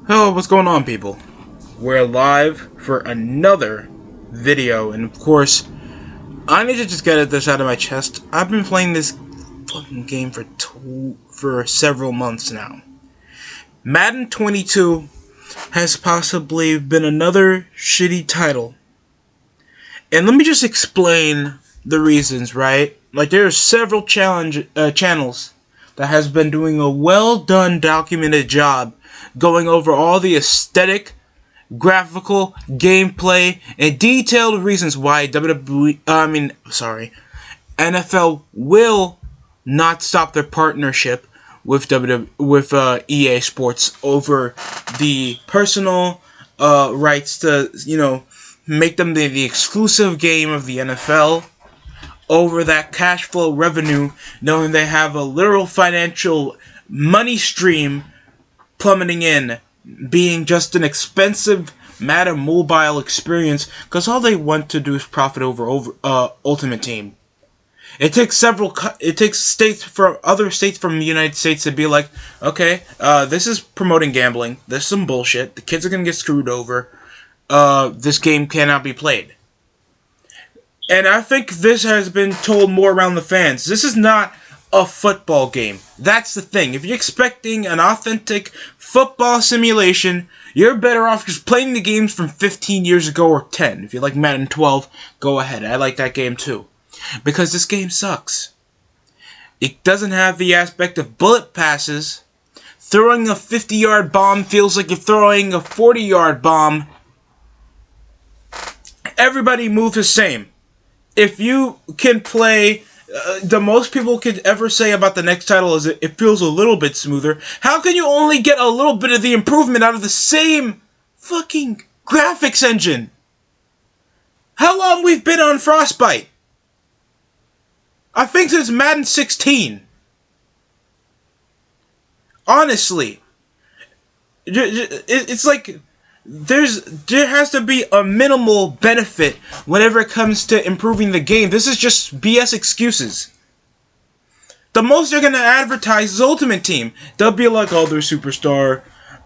Hello, what's going on, people? We're live for another video, and of course, I need to just get this out of my chest. I've been playing this fucking game for several months now. Madden 22 has possibly been another shitty title. And let me just explain the reasons, right? Like, there are several channels that has been doing a well-done documented job going over all the aesthetic, graphical, gameplay, and detailed reasons why NFL will not stop their partnership with EA Sports over the personal rights to, make them the exclusive game of the NFL, over that cash flow revenue, knowing they have a literal financial money stream plummeting in, being just an expensive Madden mobile experience, because all they want to do is profit over Ultimate Team. It takes states from other states from the United States to be like, okay, this is promoting gambling. This is some bullshit. The kids are gonna get screwed over. This game cannot be played. And I think this has been told more around the fans. This is not a football game. That's the thing. If you're expecting an authentic football simulation, you're better off just playing the games from 15 years ago or 10. If you like Madden 12, go ahead. I like that game too. Because this game sucks. It doesn't have the aspect of bullet passes. Throwing a 50-yard bomb feels like you're throwing a 40-yard bomb. Everybody moves the same. If you can play... the most people could ever say about the next title is it feels a little bit smoother. How can you only get a little bit of the improvement out of the same fucking graphics engine? How long we've been on Frostbite? I think since Madden 16. Honestly. It's like... There has to be a minimal benefit whenever it comes to improving the game. This is just BS excuses. The most they're gonna advertise is Ultimate Team. They'll be like, oh, there's Superstar.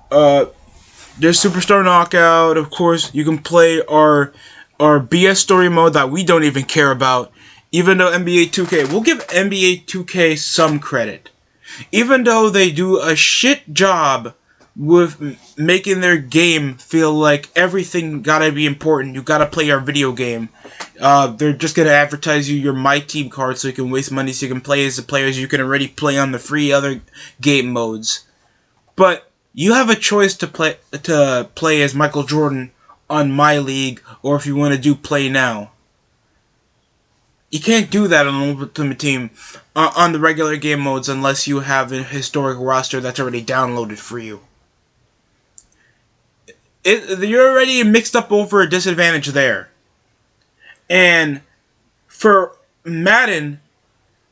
There's Superstar Knockout. Of course, you can play our BS story mode that we don't even care about. Even though NBA 2K, we'll give NBA 2K some credit. Even though they do a shit job with making their game feel like everything gotta be important. You gotta play our video game. They're just gonna advertise you your My Team card so you can waste money so you can play as the players you can already play on the free other game modes. But you have a choice to play as Michael Jordan on My League, or if you want to do Play Now. You can't do that on Ultimate Team on the regular game modes unless you have a historic roster that's already downloaded for you. You're already mixed up over a disadvantage there. And for Madden,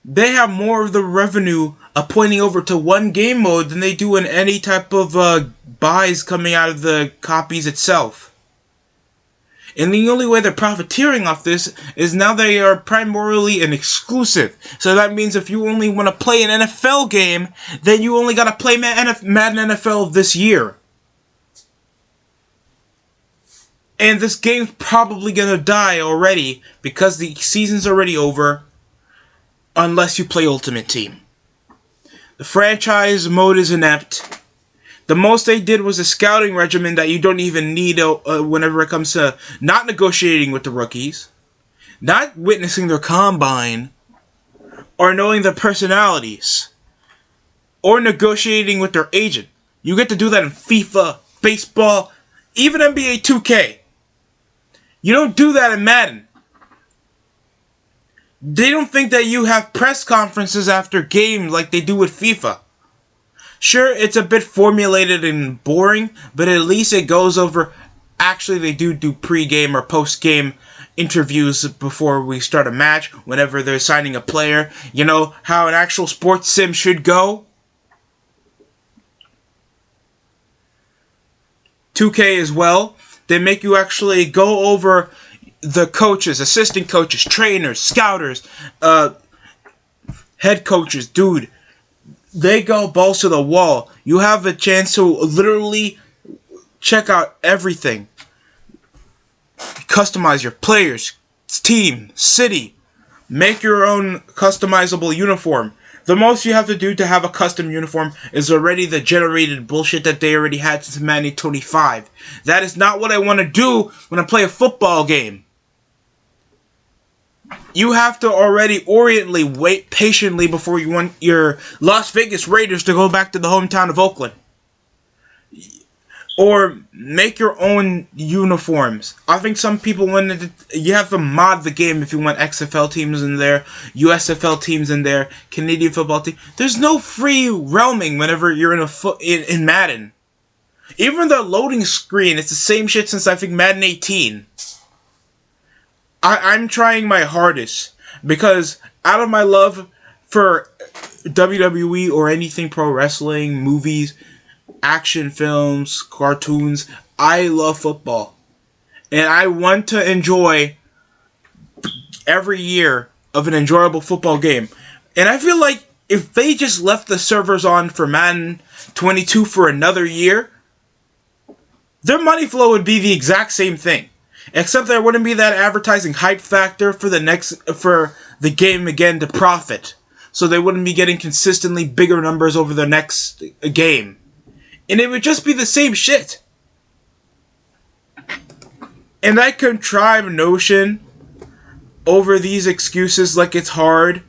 they have more of the revenue pointing over to one game mode than they do in any type of buys coming out of the copies itself. And the only way they're profiteering off this is now they are primarily an exclusive. So that means if you only want to play an NFL game, then you only got to play Madden NFL this year. And this game's probably gonna die already because the season's already over unless you play Ultimate Team. The franchise mode is inept. The most they did was a scouting regimen that you don't even need whenever it comes to not negotiating with the rookies, not witnessing their combine, or knowing their personalities, or negotiating with their agent. You get to do that in FIFA, baseball, even NBA 2K. You don't do that in Madden. They don't think that you have press conferences after games like they do with FIFA. Sure, it's a bit formulated and boring, but at least it goes over... Actually, they do pre-game or post-game interviews before we start a match, whenever they're signing a player. You know how an actual sports sim should go? 2K as well. They make you actually go over the coaches, assistant coaches, trainers, scouters, head coaches. Dude, they go balls to the wall. You have a chance to literally check out everything. Customize your players, team, city. Make your own customizable uniform. The most you have to do to have a custom uniform is already the generated bullshit that they already had since Madden 25. That is not what I want to do when I play a football game. You have to already orientally wait patiently before you want your Las Vegas Raiders to go back to the hometown of Oakland. Or make your own uniforms. I think some people wanted to, you have to mod the game if you want XFL teams in there, USFL teams in there, Canadian football team. There's no free realming whenever you're in Madden. Even the loading screen, it's the same shit since I think Madden 18. I'm trying my hardest because out of my love for WWE or anything pro wrestling, movies, action films, cartoons, I love football. And I want to enjoy every year of an enjoyable football game. And I feel like if they just left the servers on for Madden 22 for another year, their money flow would be the exact same thing. Except there wouldn't be that advertising hype factor for the game again to profit. So they wouldn't be getting consistently bigger numbers over the next game. And it would just be the same shit. And that contrived notion over these excuses like it's hard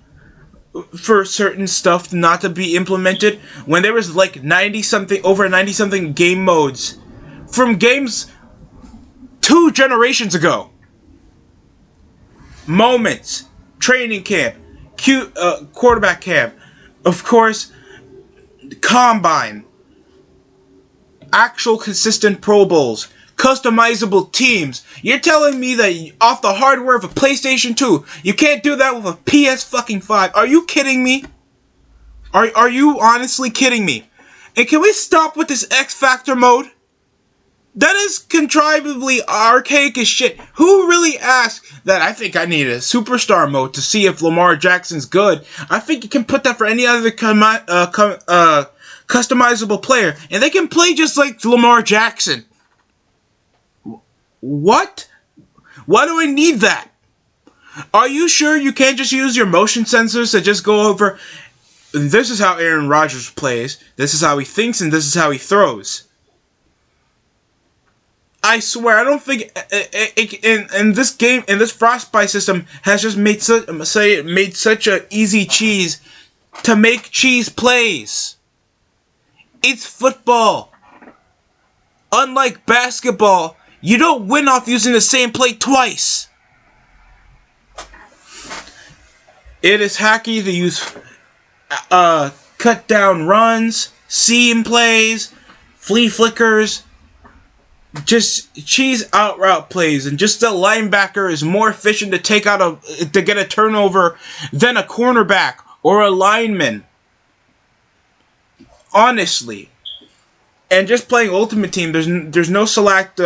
for certain stuff not to be implemented when there was like over 90-something game modes from games 2 generations ago. Moments, training camp, quarterback camp, of course, combine, actual consistent Pro Bowls, customizable teams. You're telling me that off the hardware of a PlayStation 2, you can't do that with a PS5? Are you kidding me? Are you honestly kidding me? And can we stop with this X Factor mode? That is contrivably archaic as shit. Who really asked that? I think I need a superstar mode to see if Lamar Jackson's good. I think you can put that for any other customizable player, and they can play just like Lamar Jackson. What? Why do I need that? Are you sure you can't just use your motion sensors to just go over, this is how Aaron Rodgers plays, this is how he thinks, and this is how he throws? I swear, I don't think in this game, in this Frostbite system, has just made such a easy cheese to make cheese plays. It's football. Unlike basketball, you don't win off using the same play twice. It is hacky to use cut down runs, seam plays, flea flickers, just cheese out route plays, and just the linebacker is more efficient to get a turnover than a cornerback or a lineman. Honestly. And just playing Ultimate Team, there's no select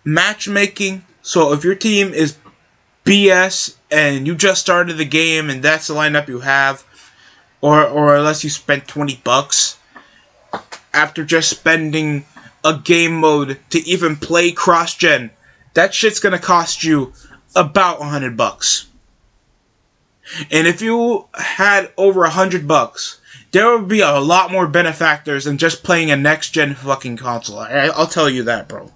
matchmaking. So if your team is BS and you just started the game and that's the lineup you have, or unless you spent $20 after just spending a game mode to even play cross-gen, that shit's gonna cost you about $100. And if you had over $100, there would be a lot more benefactors than just playing a next-gen fucking console. I'll tell you that, bro.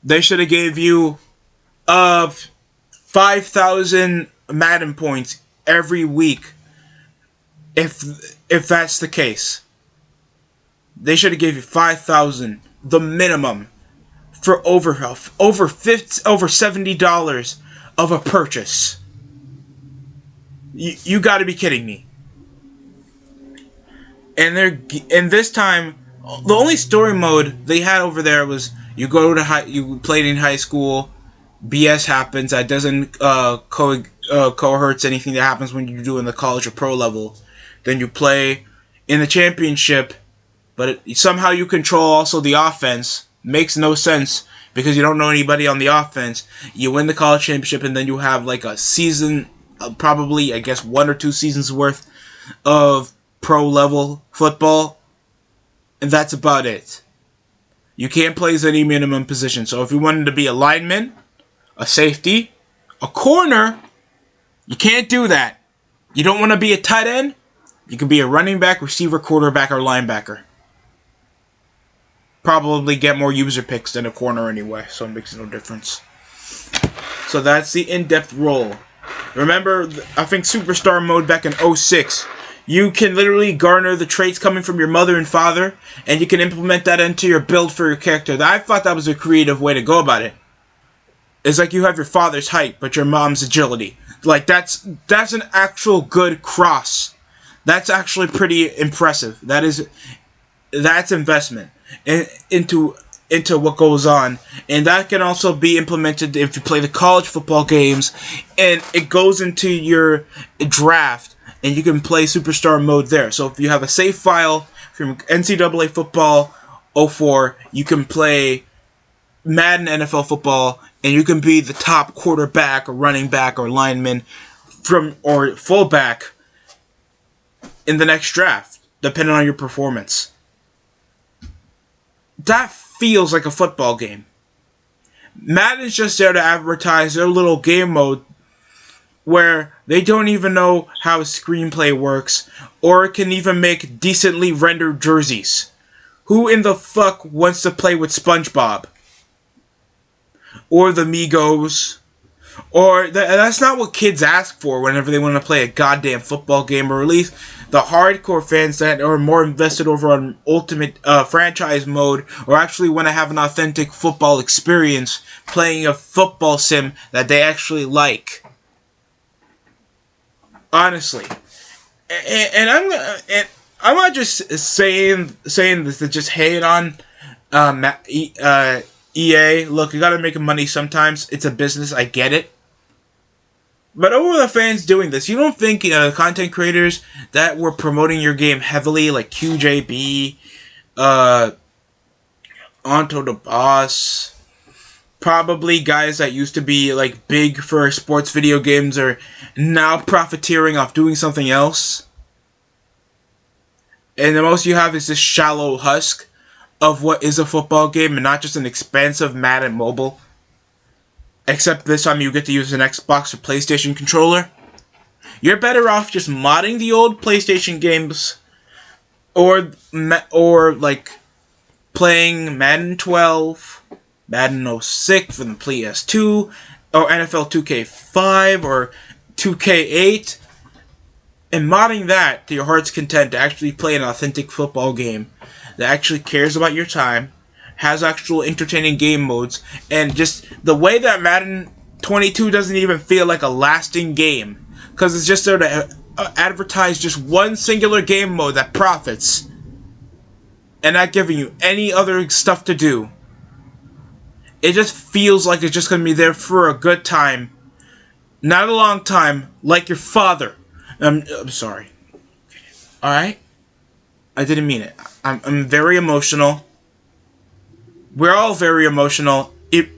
They should have gave you 5,000 Madden points every week. If that's the case, they should have gave you 5,000, the minimum, for over $70 of a purchase. You got to be kidding me. And this time, the only story mode they had over there was you played in high school, BS happens, that doesn't cohorts anything that happens when you do in the college or pro level. Then you play in the championship, but somehow you control also the offense. Makes no sense because you don't know anybody on the offense. You win the college championship, and then you have like a season, probably I guess 1 or 2 seasons worth of pro level football. and that's about it. You can't play as any minimum position. So if you wanted to be a lineman, a safety, a corner, you can't do that. You don't want to be a tight end, you can be a running back, receiver, quarterback, or linebacker. Probably get more user picks than a corner anyway, so it makes no difference. So that's the in-depth role. Remember, I think Superstar mode back in 06, you can literally garner the traits coming from your mother and father, and you can implement that into your build for your character. I thought that was a creative way to go about it. It's like you have your father's height, but your mom's agility. Like, that's an actual good cross. That's actually pretty impressive. That's investment into what goes on, and that can also be implemented if you play the college football games, and it goes into your draft, and you can play Superstar mode there. So if you have a save file from NCAA football 04, you can play Madden NFL football, and you can be the top quarterback or running back or lineman or fullback in the next draft, depending on your performance. That feels like a football game. Madden's just there to advertise their little game mode where they don't even know how a screenplay works or can even make decently rendered jerseys. Who in the fuck wants to play with SpongeBob? Or the Migos? Or that's not what kids ask for whenever they want to play a goddamn football game, or at least the hardcore fans that are more invested over on Ultimate franchise mode, or actually want to have an authentic football experience playing a football sim that they actually like. Honestly, and I'm not just saying this to just hate on EA. Look, you gotta make money sometimes. It's a business. I get it. But over the fans doing this, you don't think content creators that were promoting your game heavily, like QJB, Onto the Boss, probably guys that used to be like big for sports video games are now profiteering off doing something else? And the most you have is this shallow husk of what is a football game and not just an expansive Madden mobile. Except this time you get to use an Xbox or PlayStation controller. You're better off just modding the old PlayStation games, or like playing Madden 12, Madden 06 from the PS2, or NFL 2K5 or 2K8, and modding that to your heart's content to actually play an authentic football game that actually cares about your time, has actual entertaining game modes, and just the way that Madden 22 doesn't even feel like a lasting game, because it's just there to advertise just one singular game mode that profits, and not giving you any other stuff to do. It just feels like it's just going to be there for a good time, not a long time, like your father. I'm sorry. Alright? I didn't mean it. I'm very emotional. We're all very emotional.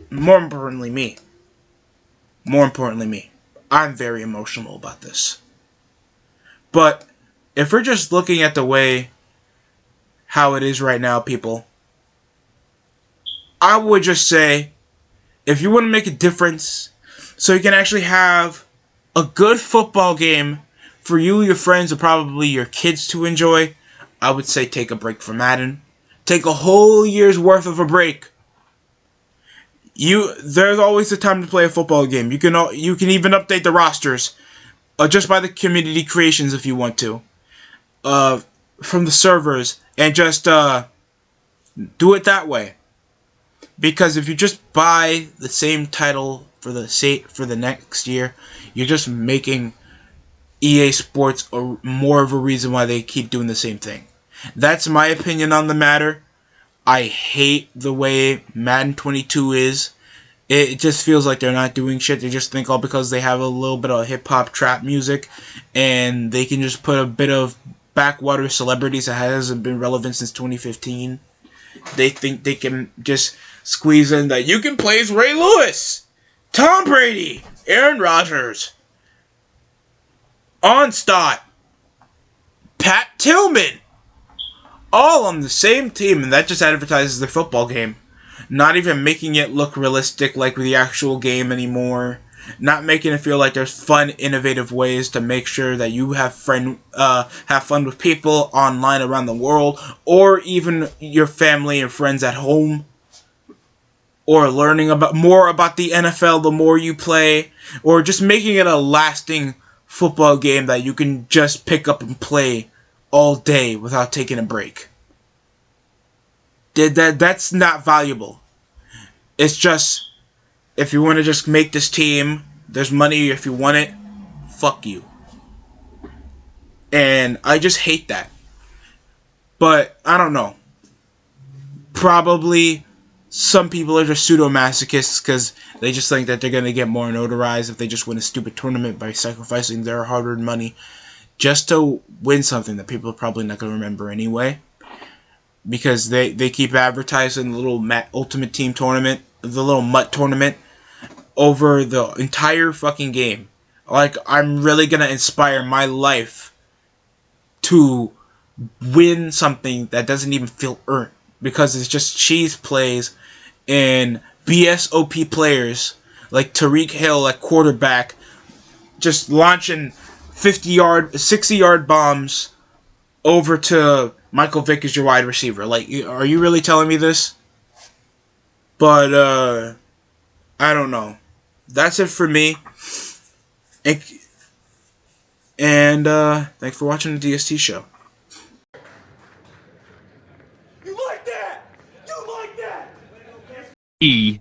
More importantly, me. I'm very emotional about this. But if we're just looking at the way how it is right now, people, I would just say, if you want to make a difference so you can actually have a good football game for you, your friends, or probably your kids to enjoy, I would say take a break from Madden. Take a whole year's worth of a break. There's always a time to play a football game. You can even update the rosters just by the community creations if you want to, from the servers, and just do it that way. Because if you just buy the same title for the next year, you're just making EA Sports more of a reason why they keep doing the same thing. That's my opinion on the matter. I hate the way Madden 22 is. It just feels like they're not doing shit. They just think all because they have a little bit of hip-hop trap music and they can just put a bit of backwater celebrities that hasn't been relevant since 2015. They think they can just squeeze in that you can play as Ray Lewis, Tom Brady, Aaron Rodgers, Onstott, Pat Tillman, all on the same team, and that just advertises their football game. Not even making it look realistic like the actual game anymore. Not making it feel like there's fun, innovative ways to make sure that you have fun with people online around the world, or even your family and friends at home, or learning more about the NFL the more you play, or just making it a lasting football game that you can just pick up and play all day without taking a break. That's not valuable. It's just, if you want to just make this team, there's money if you want it, fuck you. And I just hate that. But, I don't know. Probably some people are just pseudo-masochists because they just think that they're going to get more notarized if they just win a stupid tournament by sacrificing their hard-earned money just to win something that people are probably not going to remember anyway. Because they keep advertising the little Ultimate Team tournament, the little MUT tournament, over the entire fucking game. Like, I'm really gonna inspire my life to win something that doesn't even feel earned. Because it's just cheese plays and BSOP players like Tariq Hill at quarterback just launching 50-yard, 60-yard bombs over to Michael Vick as your wide receiver. Like, are you really telling me this? But, I don't know. That's it for me. And, thanks for watching the DST show. You like that? You like that? E.